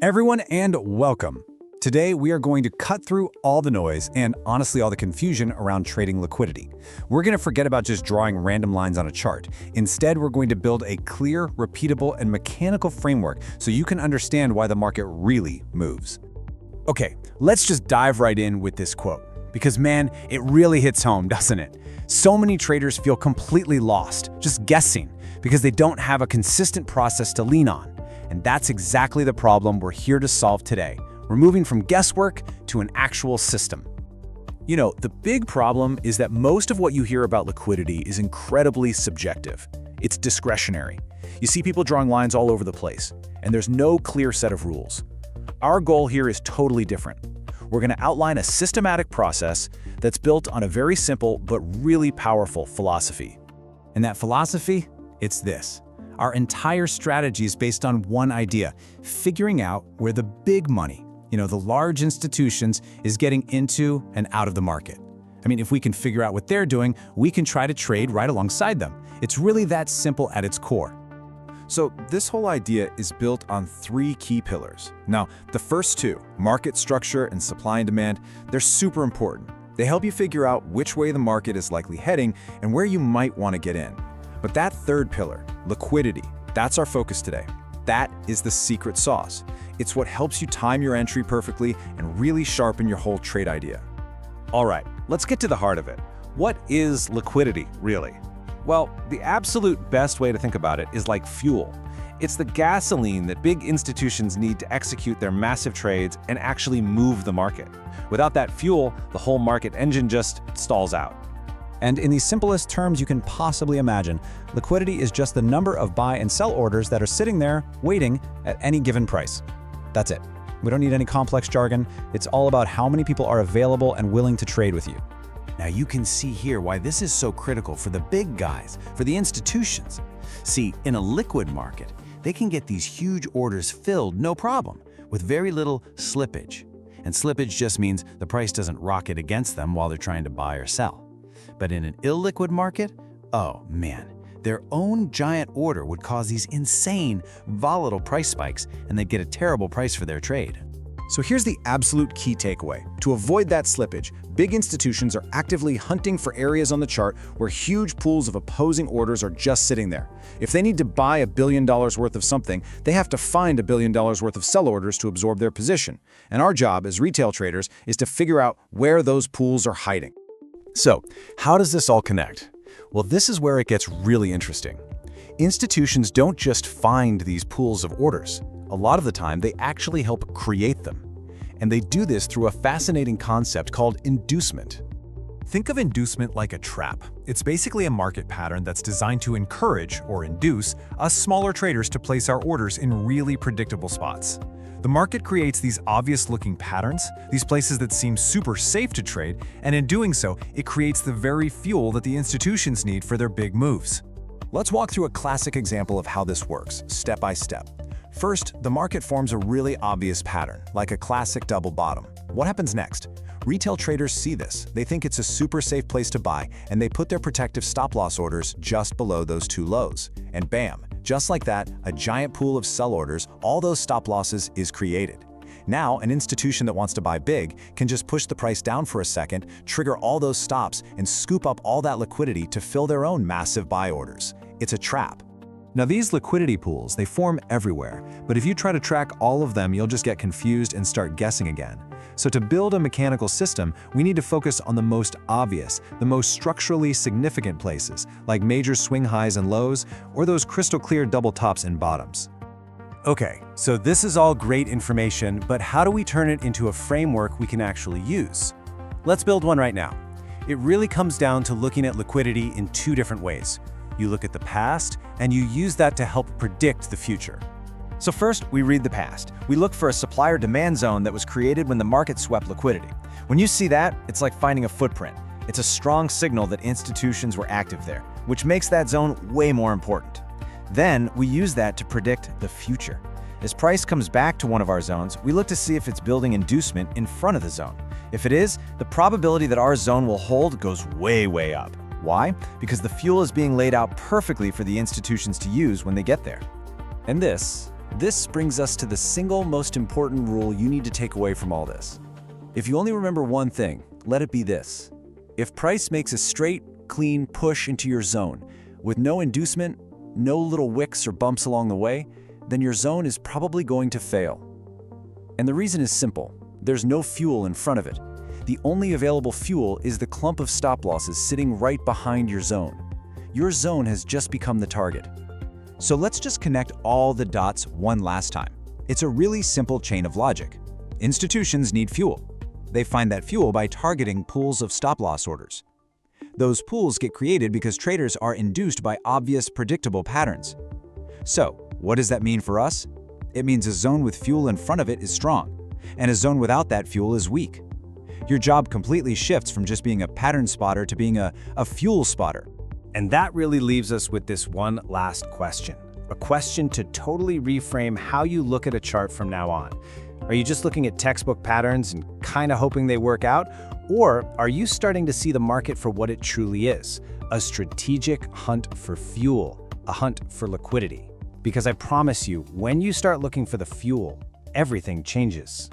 Everyone and welcome. Today we are going to cut through all the noise and honestly all the confusion around trading liquidity. We're going to forget about just drawing random lines on a chart. Instead, we're going to build a clear, repeatable, and mechanical framework so you can understand why the market really moves. Okay, let's just dive right in with this quote. Because man, it really hits home, doesn't it? So many traders feel completely lost, just guessing, because they don't have a consistent process to lean on. And that's exactly the problem we're here to solve today. We're moving from guesswork to an actual system. You know, the big problem is that most of what you hear about liquidity is incredibly subjective. It's discretionary. You see people drawing lines all over the place, and there's no clear set of rules. Our goal here is totally different. We're going to outline a systematic process that's built on a very simple but really powerful philosophy. And that philosophy? It's this. Our entire strategy is based on one idea, figuring out where the big money, the large institutions, is getting into and out of the market. I mean, if we can figure out what they're doing, we can try to trade right alongside them. It's really that simple at its core. So this whole idea is built on three key pillars. Now, the first two, market structure and supply and demand, they're super important. They help you figure out which way the market is likely heading and where you might want to get in. But that third pillar, liquidity, that's our focus today. That is the secret sauce. It's what helps you time your entry perfectly and really sharpen your whole trade idea. All right, let's get to the heart of it. What is liquidity, really? Well, the absolute best way to think about it is like fuel. It's the gasoline that big institutions need to execute their massive trades and actually move the market. Without that fuel, the whole market engine just stalls out. And in the simplest terms you can possibly imagine, liquidity is just the number of buy and sell orders that are sitting there waiting at any given price. That's it. We don't need any complex jargon. It's all about how many people are available and willing to trade with you. Now you can see here why this is so critical for the big guys, for the institutions. See, in a liquid market, they can get these huge orders filled no problem, with very little slippage. And slippage just means the price doesn't rocket against them while they're trying to buy or sell. But in an illiquid market, oh man, their own giant order would cause these insane, volatile price spikes, and they'd get a terrible price for their trade. So here's the absolute key takeaway. To avoid that slippage, big institutions are actively hunting for areas on the chart where huge pools of opposing orders are just sitting there. If they need to buy $1 billion worth of something, they have to find $1 billion worth of sell orders to absorb their position. And our job as retail traders is to figure out where those pools are hiding. So, how does this all connect? Well, this is where it gets really interesting. Institutions don't just find these pools of orders. A lot of the time, they actually help create them. And they do this through a fascinating concept called inducement. Think of inducement like a trap. It's basically a market pattern that's designed to encourage, or induce, us smaller traders to place our orders in really predictable spots. The market creates these obvious-looking patterns, these places that seem super safe to trade, and in doing so, it creates the very fuel that the institutions need for their big moves. Let's walk through a classic example of how this works, step by step. First, the market forms a really obvious pattern, like a classic double bottom. What happens next? Retail traders see this. They think it's a super safe place to buy, and they put their protective stop-loss orders just below those two lows. And bam, just like that, a giant pool of sell orders, all those stop-losses, is created. Now, an institution that wants to buy big can just push the price down for a second, trigger all those stops, and scoop up all that liquidity to fill their own massive buy orders. It's a trap. Now these liquidity pools, they form everywhere, but if you try to track all of them, you'll just get confused and start guessing again. So to build a mechanical system, we need to focus on the most obvious, the most structurally significant places, like major swing highs and lows, or those crystal clear double tops and bottoms. Okay, so this is all great information, but how do we turn it into a framework we can actually use? Let's build one right now. It really comes down to looking at liquidity in two different ways. You look at the past, and you use that to help predict the future. So first, we read the past. We look for a supplier-demand zone that was created when the market swept liquidity. When you see that, it's like finding a footprint. It's a strong signal that institutions were active there, which makes that zone way more important. Then, we use that to predict the future. As price comes back to one of our zones, we look to see if it's building inducement in front of the zone. If it is, the probability that our zone will hold goes way, way up. Why? Because the fuel is being laid out perfectly for the institutions to use when they get there. And this This brings us to the single most important rule you need to take away from all this. If you only remember one thing, let it be this. If price makes a straight, clean push into your zone, with no inducement, no little wicks or bumps along the way, then your zone is probably going to fail. And the reason is simple. There's no fuel in front of it. The only available fuel is the clump of stop losses sitting right behind your zone. Your zone has just become the target. So let's just connect all the dots one last time. It's a really simple chain of logic. Institutions need fuel. They find that fuel by targeting pools of stop-loss orders. Those pools get created because traders are induced by obvious, predictable patterns. So, what does that mean for us? It means a zone with fuel in front of it is strong, and a zone without that fuel is weak. Your job completely shifts from just being a pattern spotter to being a fuel spotter. And that really leaves us with this one last question. A question to totally reframe how you look at a chart from now on. Are you just looking at textbook patterns and kind of hoping they work out? Or are you starting to see the market for what it truly is? A strategic hunt for fuel, a hunt for liquidity. Because I promise you, when you start looking for the fuel, everything changes.